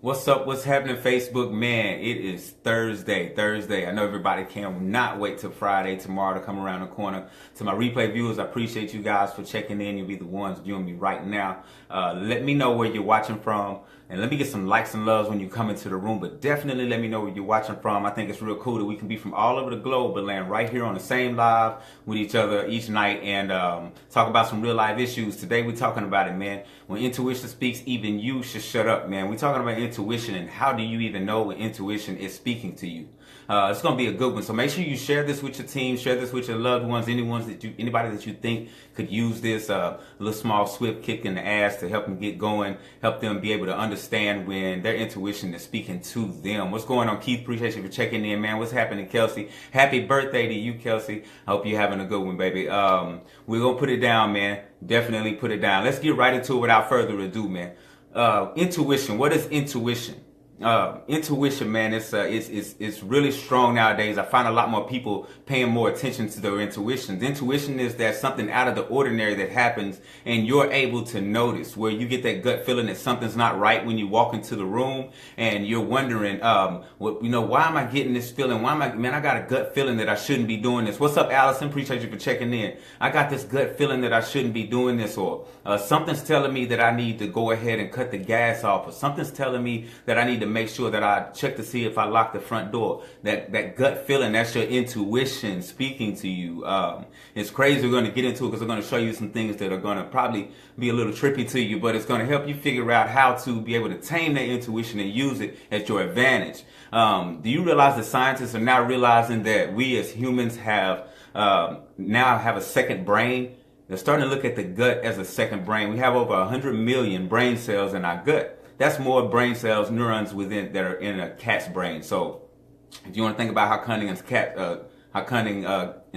What's up? What's happening, Facebook? Man, it is Thursday. I know everybody cannot wait till Friday, tomorrow to come around the corner. To my replay viewers, I appreciate you guys for checking in. You'll be the ones viewing me right now. Let me know where you're watching from. And let me get some likes and loves when you come into the room. But definitely let me know where you're watching from. I think it's real cool that we can be from all over the globe, but land right here on the same live with each other each night and talk about some real life issues. Today we're talking about it, man. When intuition speaks, even you should shut up, man. We're talking about intuition and how do you even know when intuition is speaking to you. It's going to be a good one. So make sure you share this with your team, share this with your loved ones, anybody that you think could use this little small swift kick in the ass to help them get going, help them be able to understand when their intuition is speaking to them. What's going on, Keith? Appreciate you for checking in, man. What's happening, Kelsey? Happy birthday to you, Kelsey. I hope you're having a good one, baby. We're going to put it down, man. Definitely put it down. Let's get right into it without further ado, man. Intuition. What is intuition? Intuition, man, it's really strong nowadays. I find a lot more people paying more attention to their intuitions. Intuition is that something out of the ordinary that happens and you're able to notice, where you get that gut feeling that something's not right when you walk into the room and you're wondering, why am I getting this feeling? I got a gut feeling that I shouldn't be doing this. What's up, Allison? Appreciate you for checking in. I got this gut feeling that I shouldn't be doing this, or something's telling me that I need to go ahead and cut the gas off, or something's telling me that I need to make sure that I check to see if I lock the front door. That gut feeling, that's your intuition speaking to you. It's crazy. We're going to get into it because we're going to show you some things that are going to probably be a little trippy to you, but it's going to help you figure out how to be able to tame that intuition and use it at your advantage. Do you realize that scientists are now realizing that we as humans have now have a second brain? They're starting to look at the gut as a second brain. We have over 100 million brain cells in our gut. That's more brain cells, neurons within that are in a cat's brain. So, if you want to think about how cunning and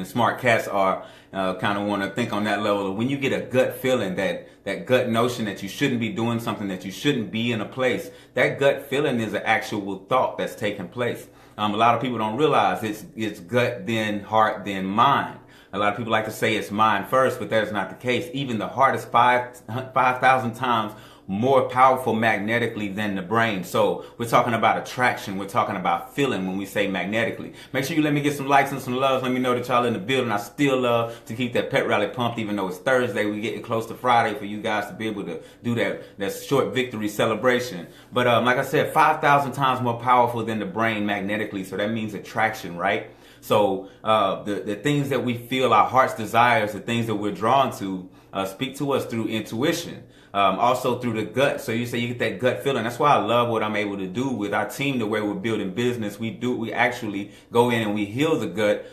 smart cats are, kind of want to think on that level. When you get a gut feeling, that gut notion that you shouldn't be doing something, that you shouldn't be in a place, that gut feeling is an actual thought that's taking place. A lot of people don't realize it's gut, then heart, then mind. A lot of people like to say it's mind first, but that's not the case. Even the heart is 5,000 times more powerful magnetically than the brain. So we're talking about attraction. We're talking about feeling when we say magnetically. Make sure you let me get some likes and some loves. Let me know that y'all in the building. I still love to keep that pep rally pumped, even though it's Thursday. We're getting close to Friday for you guys to be able to do that short victory celebration. But like I said, 5,000 times more powerful than the brain magnetically. So that means attraction, right? So the things that we feel, our heart's desires, the things that we're drawn to, speak to us through intuition. Also through the gut. So you say you get that gut feeling. That's why I love what I'm able to do with our team, the way we're building business. We actually go in and we heal the gut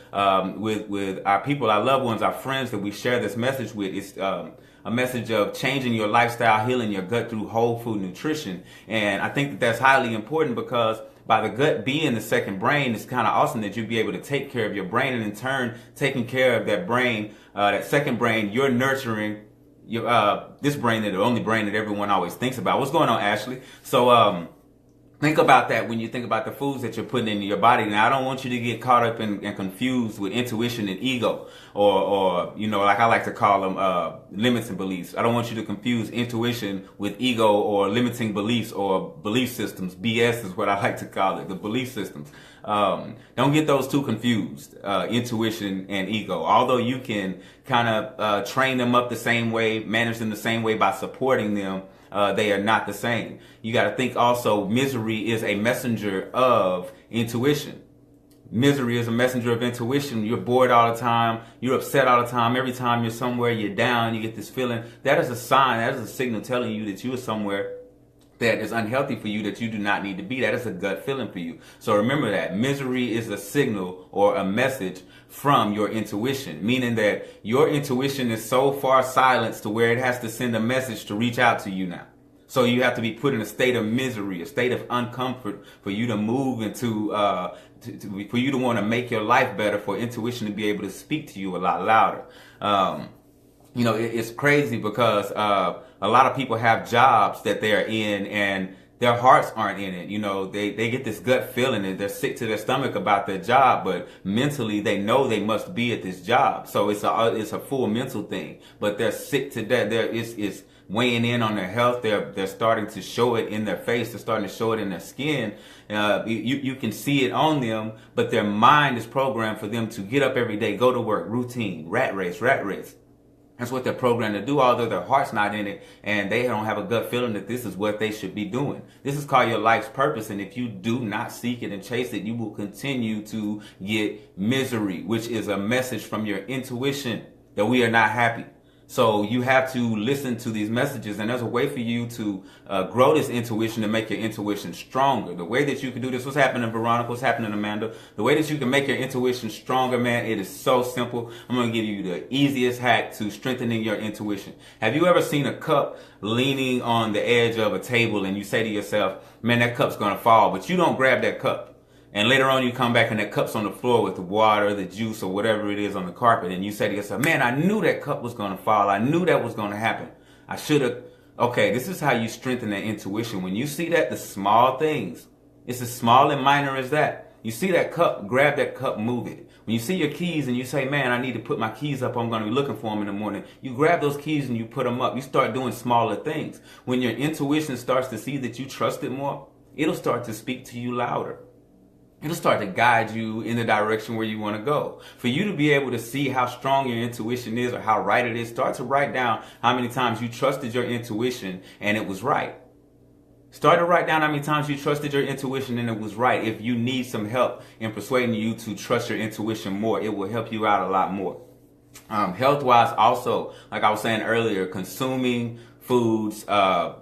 with our people, our loved ones, our friends that we share this message with. It's a message of changing your lifestyle, healing your gut through whole food nutrition. And I think that that's highly important because by the gut being the second brain, it's kind of awesome that you'll be able to take care of your brain, and in turn, taking care of that brain, that second brain, you're nurturing this brain, that the only brain that everyone always thinks about. What's going on, Ashley? So think about that when you think about the foods that you're putting into your body. Now, I don't want you to get caught up and confused with intuition and ego, or like I like to call them limits and beliefs. I don't want you to confuse intuition with ego or limiting beliefs or belief systems. BS is what I like to call it, the belief systems. Don't get those two confused, intuition and ego. Although you can kind of train them up the same way, manage them the same way by supporting them, they are not the same. You got to think also, misery is a messenger of intuition. Misery is a messenger of intuition. You're bored all the time. You're upset all the time. Every time you're somewhere, you're down. You get this feeling. That is a sign. That is a signal telling you that you are somewhere that is unhealthy for you, that you do not need to be. That is a gut feeling for you. So remember that misery is a signal or a message from your intuition, meaning that your intuition is so far silenced to where it has to send a message to reach out to you now. So you have to be put in a state of misery, a state of uncomfort for you to move into, for you to want to make your life better, for intuition to be able to speak to you a lot louder. It's crazy because a lot of people have jobs that they're in and their hearts aren't in it. They get this gut feeling and they're sick to their stomach about their job, but mentally they know they must be at this job. So it's a full mental thing, but they're sick to death. It's weighing in on their health. They're starting to show it in their face. They're starting to show it in their skin. You can see it on them, but their mind is programmed for them to get up every day, go to work, routine, rat race, rat race. That's what they're programmed to do, although their heart's not in it, and they don't have a gut feeling that this is what they should be doing. This is called your life's purpose, and if you do not seek it and chase it, you will continue to get misery, which is a message from your intuition that we are not happy. So you have to listen to these messages, and there's a way for you to grow this intuition and make your intuition stronger. The way that you can do this, what's happening, Veronica, what's happening, Amanda? The way that you can make your intuition stronger, man, it is so simple. I'm going to give you the easiest hack to strengthening your intuition. Have you ever seen a cup leaning on the edge of a table and you say to yourself, man, that cup's going to fall, but you don't grab that cup? And later on you come back and that cup's on the floor with the water, the juice, or whatever it is on the carpet. And you say to yourself, man, I knew that cup was going to fall. I knew that was going to happen. I should have. Okay, this is how you strengthen that intuition. When you see that, the small things, it's as small and minor as that. You see that cup, grab that cup, move it. When you see your keys and you say, man, I need to put my keys up. I'm going to be looking for them in the morning. You grab those keys and you put them up. You start doing smaller things. When your intuition starts to see that you trust it more, it'll start to speak to you louder. It'll start to guide you in the direction where you want to go. For you to be able to see how strong your intuition is or how right it is, start to write down how many times you trusted your intuition and it was right. Start to write down how many times you trusted your intuition and it was right. If you need some help in persuading you to trust your intuition more, it will help you out a lot more. Health-wise also, like I was saying earlier, consuming foods,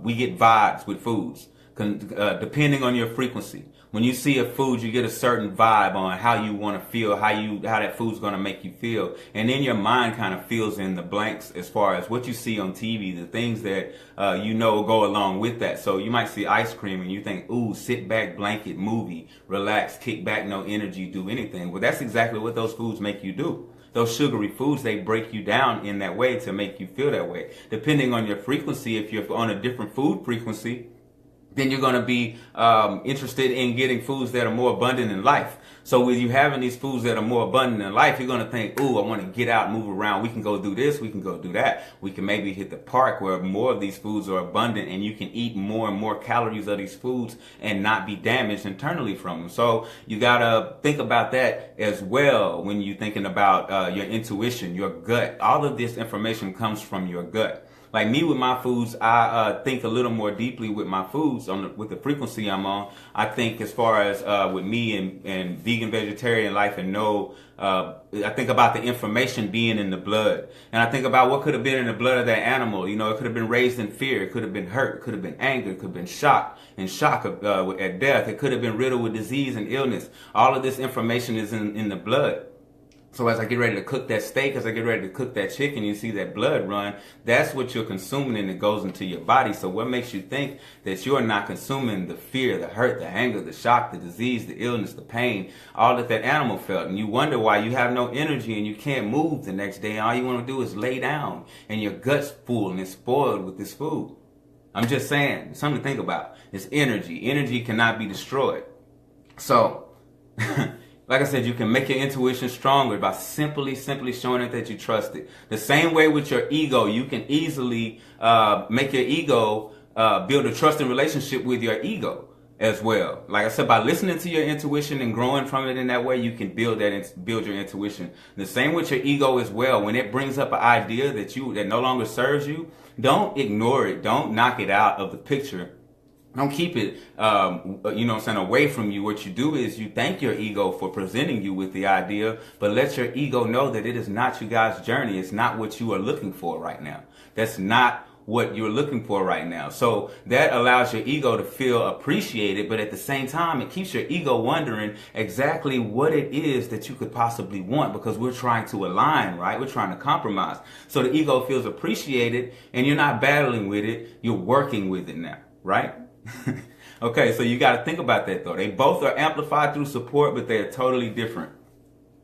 we get vibes with foods, depending on your frequency. When you see a food, you get a certain vibe on how you want to feel, how that food's going to make you feel. And then your mind kind of fills in the blanks as far as what you see on TV, the things that go along with that. So you might see ice cream and you think, ooh, sit back, blanket, movie, relax, kick back, no energy, do anything. Well, that's exactly what those foods make you do. Those sugary foods, they break you down in that way to make you feel that way. Depending on your frequency, if you're on a different food frequency, then you're going to be interested in getting foods that are more abundant in life. So with you having these foods that are more abundant in life, you're going to think, ooh, I want to get out, move around. We can go do this. We can go do that. We can maybe hit the park where more of these foods are abundant and you can eat more and more calories of these foods and not be damaged internally from them. So you got to think about that as well when you're thinking about your intuition, your gut. All of this information comes from your gut. Like me with my foods, I think a little more deeply with my foods with the frequency I'm on. I think as far as with me and vegan vegetarian life and I think about the information being in the blood. And I think about what could have been in the blood of that animal. You know, it could have been raised in fear. It could have been hurt. It could have been anger. It could have been shock at death. It could have been riddled with disease and illness. All of this information is in the blood. So as I get ready to cook that steak, as I get ready to cook that chicken, you see that blood run, that's what you're consuming and it goes into your body. So what makes you think that you're not consuming the fear, the hurt, the anger, the shock, the disease, the illness, the pain, all that animal felt? And you wonder why you have no energy and you can't move the next day. And all you want to do is lay down and your gut's full and it's spoiled with this food. I'm just saying, it's something to think about. It's energy. Energy cannot be destroyed. So... like I said, you can make your intuition stronger by simply showing it that you trust it. The same way with your ego, you can easily make your ego build a trusting relationship with your ego as well. Like I said, by listening to your intuition and growing from it in that way, you can build your intuition. The same with your ego as well. When it brings up an idea that no longer serves you, don't ignore it. Don't knock it out of the picture. Don't keep it, away from you. What you do is you thank your ego for presenting you with the idea, but let your ego know that it is not you guys' journey. It's not what you are looking for right now. That's not what you're looking for right now. So that allows your ego to feel appreciated, but at the same time, it keeps your ego wondering exactly what it is that you could possibly want, because we're trying to align, right? We're trying to compromise. So the ego feels appreciated and you're not battling with it. You're working with it now, right? Okay, so you got to think about that though. They both are amplified through support, but they're totally different.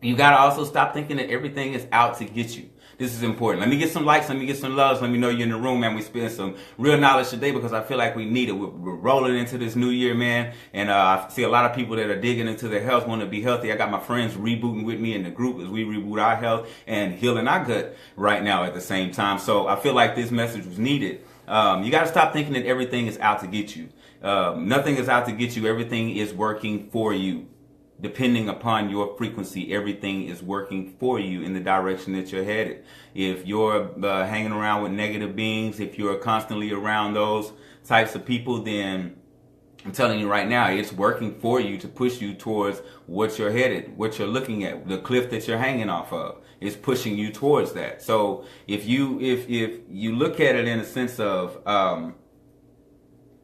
You got to also stop thinking that everything is out to get you. This is important. Let me get some likes. Let me get some loves. Let me know you're in the room, man. We spend some real knowledge today because I feel like we need it. We're rolling into this new year, man. And I see a lot of people that are digging into their health, want to be healthy. I got my friends rebooting with me in the group as we reboot our health and healing our gut right now at the same time. So I feel like this message was needed. You got to stop thinking that everything is out to get you. Nothing is out to get you. Everything is working for you. Depending upon your frequency, everything is working for you in the direction that you're headed. If you're hanging around with negative beings, if you're constantly around those types of people, then I'm telling you right now, it's working for you to push you towards what you're headed, what you're looking at, the cliff that you're hanging off of. It's pushing you towards that. So if you look at it in a sense of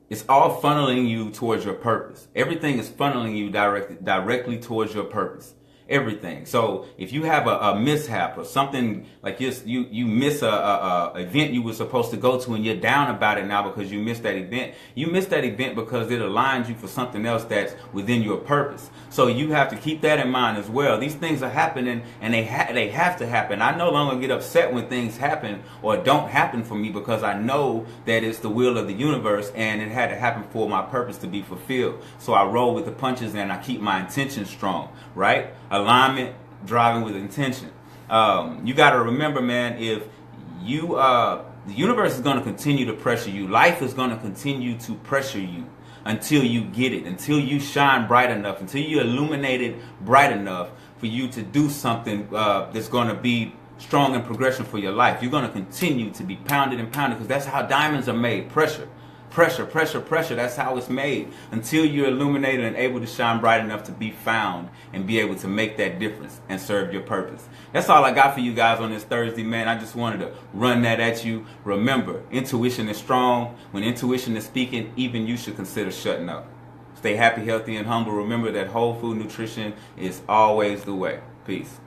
it's all funneling you towards your purpose. Everything is funneling you directly towards your purpose. Everything. So if you have a mishap or something like you miss a event you were supposed to go to and you're down about it now because you missed that event. You missed that event because it aligns you for something else that's within your purpose. So you have to keep that in mind as well. These things are happening and they have to happen. I no longer get upset when things happen or don't happen for me because I know that it's the will of the universe and it had to happen for my purpose to be fulfilled. So I roll with the punches and I keep my intention strong, right? Alignment, driving with intention. You got to remember, man, if you, the universe is going to continue to pressure you. Life is going to continue to pressure you until you get it, until you shine bright enough, until you illuminate it bright enough for you to do something that's going to be strong in progression for your life. You're going to continue to be pounded and pounded because that's how diamonds are made. Pressure. Pressure, pressure, pressure. That's how it's made. Until you're illuminated and able to shine bright enough to be found and be able to make that difference and serve your purpose. That's all I got for you guys on this Thursday, man. I just wanted to run that at you. Remember, intuition is strong. When intuition is speaking, even you should consider shutting up. Stay happy, healthy, and humble. Remember that whole food nutrition is always the way. Peace.